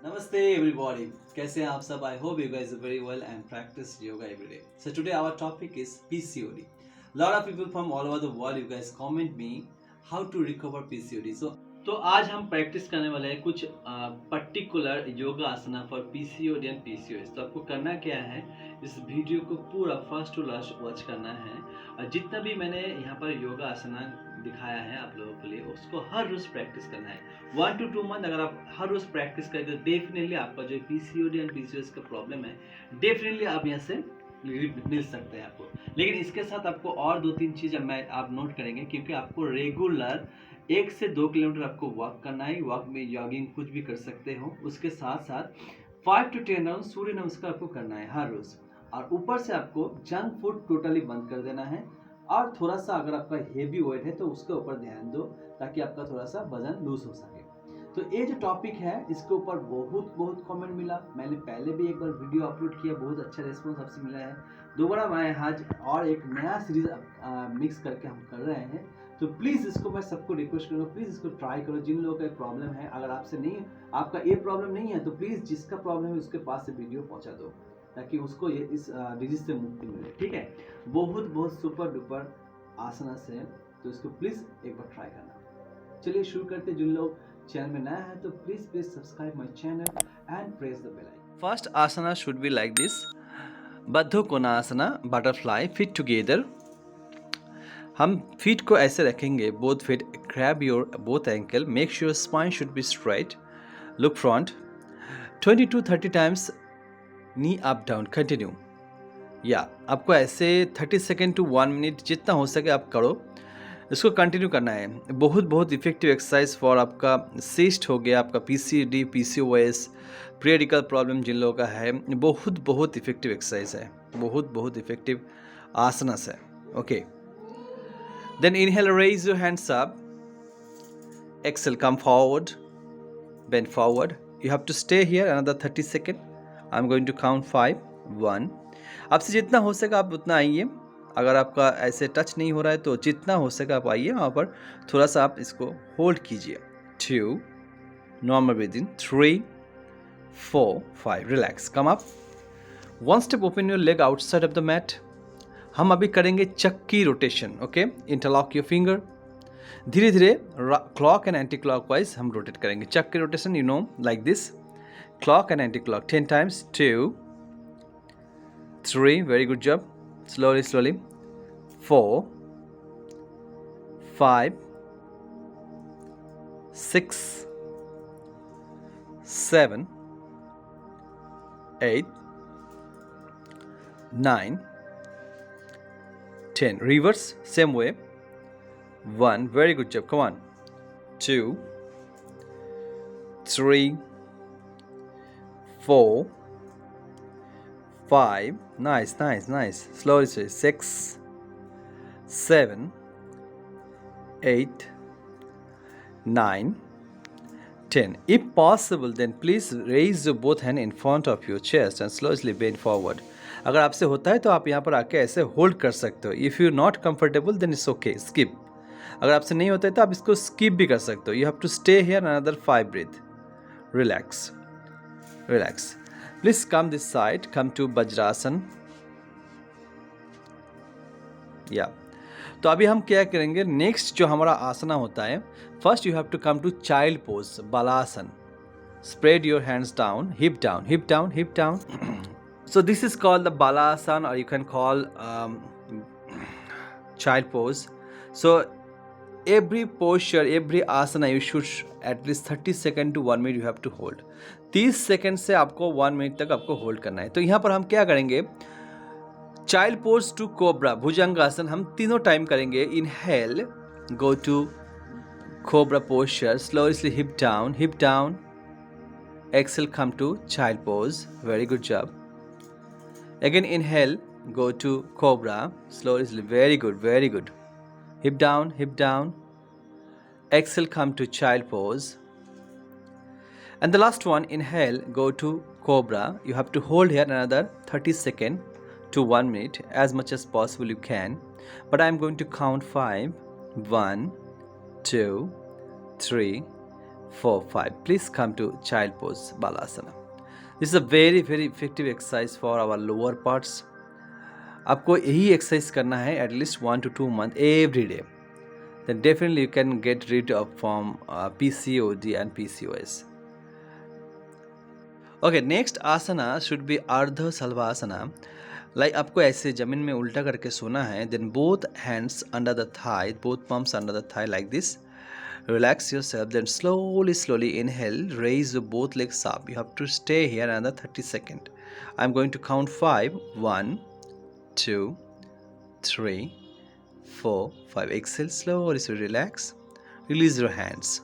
Namaste everybody. कैसे हैं आप सब? I hope you guys are very well and practice yoga every day. So today our topic is PCOD. Lot of people from all over the world you guys comment me how to recover PCOD. तो आज हम practice करने वाले हैं कुछ particular yoga asana for PCOD and PCOS. तो आपको करना क्या है, इस वीडियो को पूरा फर्स्ट टू लास्ट वॉच करना है और जितना भी मैंने यहाँ पर योगा आसना दिखाया है आप लोगों के लिए उसको हर रोज प्रैक्टिस करना है। 1 to 2 मंथ अगर आप हर रोज प्रैक्टिस करें तो डेफिनेटली आपका जो पीसीओडी एंड पीसीओएस का प्रॉब्लम है डेफिनेटली आप यहाँ से मिल सकते हैं आपको। लेकिन इसके साथ आपको और 2-3 चीज़ मैं आप नोट करेंगे, क्योंकि आपको रेगुलर 1 से 2 किलोमीटर आपको वॉक करना है। वॉक में जॉगिंग कुछ भी कर सकते हो। उसके साथ साथ 5 to 10 राउंड सूर्य नमस्कार आपको करना है हर रोज। और ऊपर से आपको जंक फूड टोटली बंद कर देना है और थोड़ा सा अगर आपका हेवी वेट है तो उसके ऊपर ध्यान दो ताकि आपका थोड़ा सा वजन लूज हो सके। तो ये जो टॉपिक है इसके ऊपर बहुत कमेंट मिला। मैंने पहले भी एक बार वीडियो अपलोड किया, बहुत अच्छा रिस्पॉन्स आपसे मिला है। दोबारा मैं आज और एक नया सीरीज मिक्स करके हम कर रहे हैं। तो प्लीज़ इसको मैं सबको रिक्वेस्ट करूँगा, प्लीज़ इसको ट्राई करो। जिन लोगों का प्रॉब्लम है, अगर आपसे नहीं आपका ये प्रॉब्लम नहीं है तो प्लीज़ जिसका प्रॉब्लम है उसके पास से वीडियो पहुँचा दो ताकि उसको ये इस डिजीज से मुक्ति मिले। ठीक है, बहुत सुपर डुपर आसना से, तो इसको प्लीज़ एक बार ट्राई करना। चलिए शुरू करते। जिन लोग चैनल में नया है तो please subscribe my channel and press the bell icon. First asana should be like this, Baddha Konasana, butterfly, feet together. हम फीट को ऐसे रखेंगे, both feet, grab your both ankle, make sure spine should be straight, look front, 20 to 30 times knee up down, continue. या आपको ऐसे 30 second to 1 minute जितना हो सके आप करो, इसको कंटिन्यू करना है। बहुत इफेक्टिव एक्सरसाइज फॉर आपका सिस्ट हो गया, आपका पीसीडी, पीसीओएस, पीरियडिकल प्रॉब्लम जिन लोगों का है, बहुत इफेक्टिव एक्सरसाइज है, बहुत इफेक्टिव आसनस है। Okay, then inhale, raise your hands up, exhale, come forward, bend forward. You have to stay here another 30 second. I am going to count 5, 1। आपसे जितना हो सके आप उतना आइए। अगर आपका ऐसे टच नहीं हो रहा है तो जितना हो सके आप आइए, वहाँ पर थोड़ा सा आप इसको होल्ड कीजिए। 2, normal breathing, 3, 4, 5, relax, come up, 1 step, open your leg outside of the mat. हम अभी करेंगे चक्की rotation. Okay, interlock your finger, धीरे धीरे clock and anti clock wise हम रोटेट करेंगे। चक्की rotation, you know, like this, clock and anti clock 10 times, 2, 3, very good job, slowly, 4, 5, 6, 7, 8, 9, 10. Reverse, same way. 1, very good job, come on. 2, 3, 4, 5, nice. Slowly, 6, 7, 8, 9, 10. If possible, then please raise your both hand in front of your chest and slowly bend forward. अगर आपसे होता है तो आप यहाँ पर आके ऐसे होल्ड कर सकते हो। If you not comfortable, then it's okay, skip. अगर आपसे नहीं होता है तो आप इसको स्किप भी कर सकते हो। You have to stay here another 5 breath. Relax. Please come this side, come to Vajrasana. या तो अभी हम क्या करेंगे, नेक्स्ट जो हमारा आसना होता है, first you have to come to child pose, Balasana. Spread your hands down, hip down. So this is called the Balasana, or you can call child pose. So every posture, every asana you should at least 30 second to 1 minute you have to hold. 30 second से आपको 1 minute तक आपको hold करना है। तो यहाँ पर हम क्या करेंगे, child pose to cobra, Bhujangasana, हम तीनों टाइम करेंगे। Inhale, go to cobra posture, slowly hip down, exhale, come to child pose, very good job. Again inhale, go to cobra, slowly, very good. Hip down. Exhale, come to child pose. And the last one, inhale, go to cobra. You have to hold here another 30 seconds to 1 minute, as much as possible you can. But I'm going to count 5, 1, 2, 3, 4, 5. Please come to child pose, Balasana. This is a very very effective exercise for our lower parts. आपको यही exercise करना है at least 1 to 2 months every day. Then definitely you can get rid of from PCOD and PCOS. Okay, next asana should be Ardha Salabhasana. Like आपको ऐसे जमीन में उल्टा करके सोना है. Then both hands under the thigh, both palms under the thigh like this. Relax yourself. Then slowly inhale. Raise both legs up. You have to stay here another 30 seconds. I'm going to count 5. 1, 2, 3, 4, 5. Exhale slowly. So relax. Release your hands.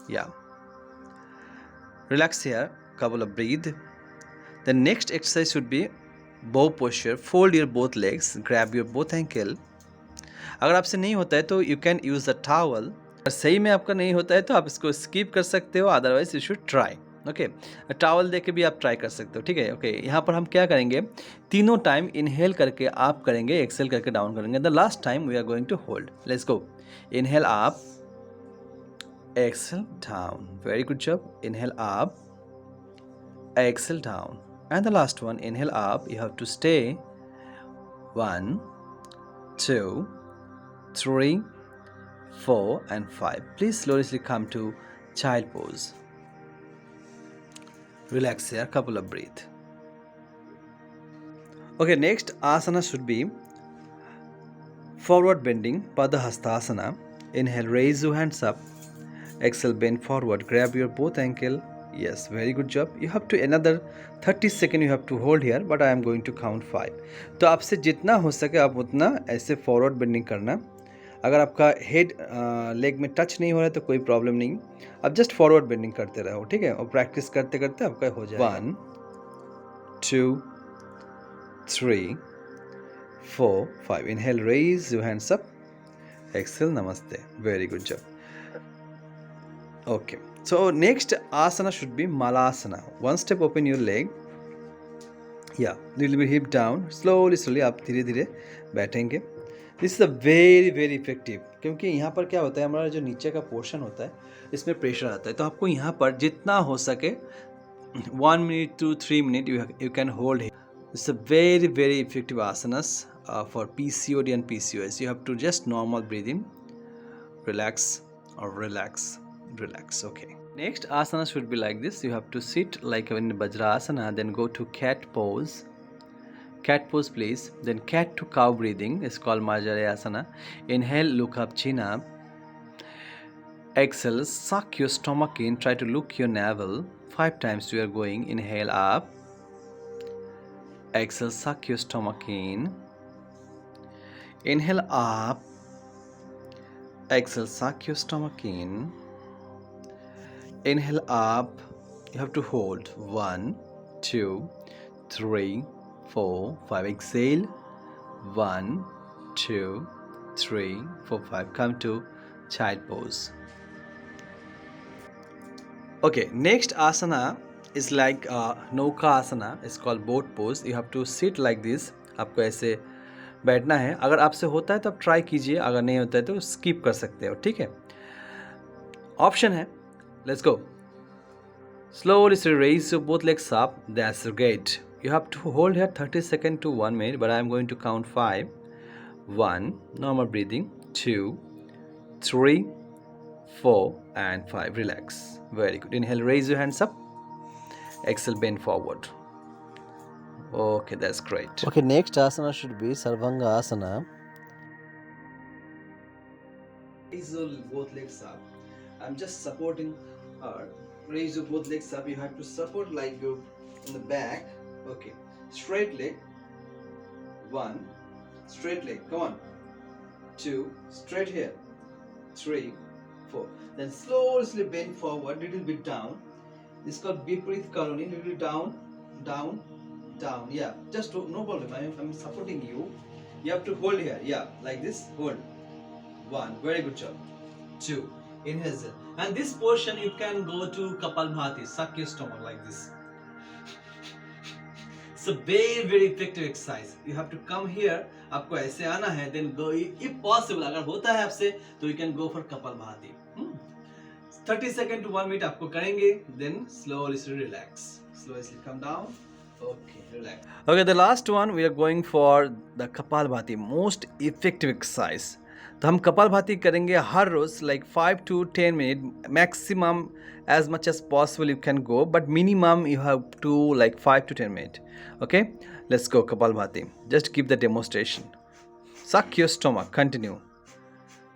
Yeah. Relax here. Couple of breathe. The next exercise should be bow posture. Fold your both legs. Grab your both ankle. अगर आपसे नहीं होता है तो you can use the towel. अगर सही में आपका नहीं होता है तो आप इसको स्किप कर सकते हो. Otherwise you should try. Okay, towel दे के भी आप ट्राई कर सकते हो. ठीक है. ओके, यहाँ पर हम क्या करेंगे, तीनों टाइम इनहेल करके आप करेंगे, एक्सेल करके डाउन करेंगे. The last time we are going to hold. Let's go. Inhale up, exhale down. Very good job. Inhale up, exhale down, and the last one, inhale up. You have to stay 1, 2, 3, 4 and 5. Please slowly come to child pose. Relax here, couple of breath. Okay, next asana should be forward bending, Padahastasana. Inhale, raise your hands up. Exhale, bend forward. Grab your both ankle. Yes, very good job. You have to another 30 seconds you have to hold here, but I am going to count 5. तो आपसे जितना हो सके आप उतना ऐसे forward bending करना. अगर आपका हेड लेग में टच नहीं हो रहा है तो कोई प्रॉब्लम नहीं. आप जस्ट फॉरवर्ड बेंडिंग करते रहो. ठीक है. और प्रैक्टिस करते करते आपका हो जाएगा. 1, 2, 3, 4, 5. Inhale, raise your hands up. Exhale, namaste. Very good job. Okay. So next asana should be Malasana. One step open your leg. Yeah, little bit hip down. Slowly आप धीरे धीरे बैठेंगे. This is a very effective. क्योंकि यहाँ पर क्या होता है, हमारा जो नीचे का पोर्शन होता है इसमें प्रेशर आता है. तो आपको यहाँ पर जितना हो सके 1 minute to 3 minutes you can hold here. It's a very effective asanas for PCOD and PCOS. You have to just normal breathing. Relax or relax. Okay, next asana should be like this. You have to sit like in Vajrasana, then go to cat pose. Cat pose please. Then cat to cow breathing is called Marjariasana. Inhale, look up, chin up. Exhale, suck your stomach in, try to look your navel. 5 times we are going. Inhale up, exhale, suck your stomach in. Inhale up, exhale, suck your stomach in. Inhale up, you have to hold 1, 2, 3, 4, 5. Exhale 1, 2, 3, 4, 5. Come to child pose. Okay, next asana is like Naukasana. It's called boat pose. You have to sit like this. आपको ऐसे बैठना है. अगर आपसे होता है तो आप ट्राई कीजिए, अगर नहीं होता है तो स्किप कर सकते हो. ठीक है, ऑप्शन है. Let's go. Slowly raise your both legs up. That's great. You have to hold here 30 seconds to 1 minute, but I am going to count 5. 1, normal breathing. 2, 3, 4 and 5. Relax. Very good. Inhale, raise your hands up. Exhale, bend forward. Okay, that's great. Okay, next asana should be Sarvangasana. Raise your both legs up. I'm just supporting her. Raise your both legs up. You have to support like your in the back. Okay. Straight leg. 1. Straight leg. Come on. 2. Straight here. 3, 4. Then slowly bend forward. Little bit down. This is called Viparita colony. Little down, down, down. Yeah. Just no problem. I'm supporting you. You have to hold here. Yeah. Like this. Hold. 1. Very good job. 2. Inhale. And this portion you can go to Kapalbhati. Suck your stomach like this. It's a very effective exercise. You have to come here. आपको ऐसे आना है. Then go if possible. अगर होता है आपसे तो you can go for Kapalbhati. 30 second to 1 minute आपको करेंगे, then slowly relax, slowly come down. Okay, relax. Okay, the last one we are going for the Kapalbhati, most effective exercise. तो हम कपालभाति करेंगे हर रोज, like 5 to 10 minutes maximum, as much as possible you can go, but minimum you have to like 5 to 10 minutes. Okay, let's go Kapalbhati. Just give the demonstration. Suck your stomach, continue.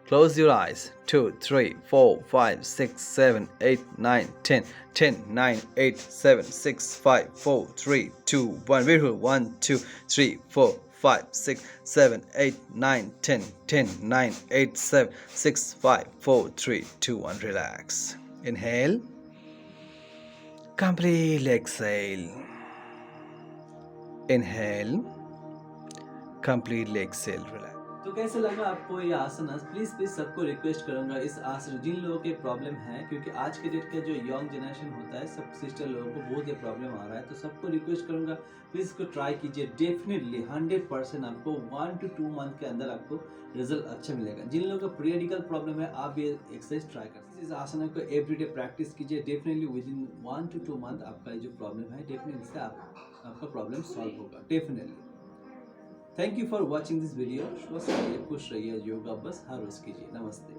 Close your eyes. 2, 3, 4, 5, 6, 7, 8, 9, 10. 10, 9, 8, 7, 6, 5, 4, 3, 2, 1. Beautiful. 1, 2, 3, 4, 5, 6, 7, 8, 9, 10. 10, 9, 8, 7, 6, 5, 4, 3, 2, 1. Relax. Inhale. Completely exhale. Inhale. Completely exhale. Relax. तो कैसे लगा आपको ये आसनास? Please सबको request करूंगा इस आसन, जिन लोगों के प्रॉब्लम है, क्योंकि आज के डेट का जो यंग जनरेशन होता है, सब सिस्टर लोगों को बहुत ही प्रॉब्लम आ रहा है, तो सबको रिक्वेस्ट करूंगा प्लीज इसको ट्राई कीजिए. डेफिनेटली 100% आपको 1 to 2 मंथ के अंदर आपको रिजल्ट अच्छा मिलेगा. जिन लोगों का पीरियडिकल प्रॉब्लम है, आप ये एक्सरसाइज ट्राई कर सकते हैं. इस आसन को एवरीडे प्रैक्टिस कीजिए. Definitely with in 1 to 2 month आपका जो प्रॉब्लम है, डेफिनेटली से आपका प्रॉब्लम सॉल्व होगा. Definitely. Thank you for watching this video. स्वस्थ रहिए, खुश रहिए, योगा बस हर रोज कीजिए. नमस्ते.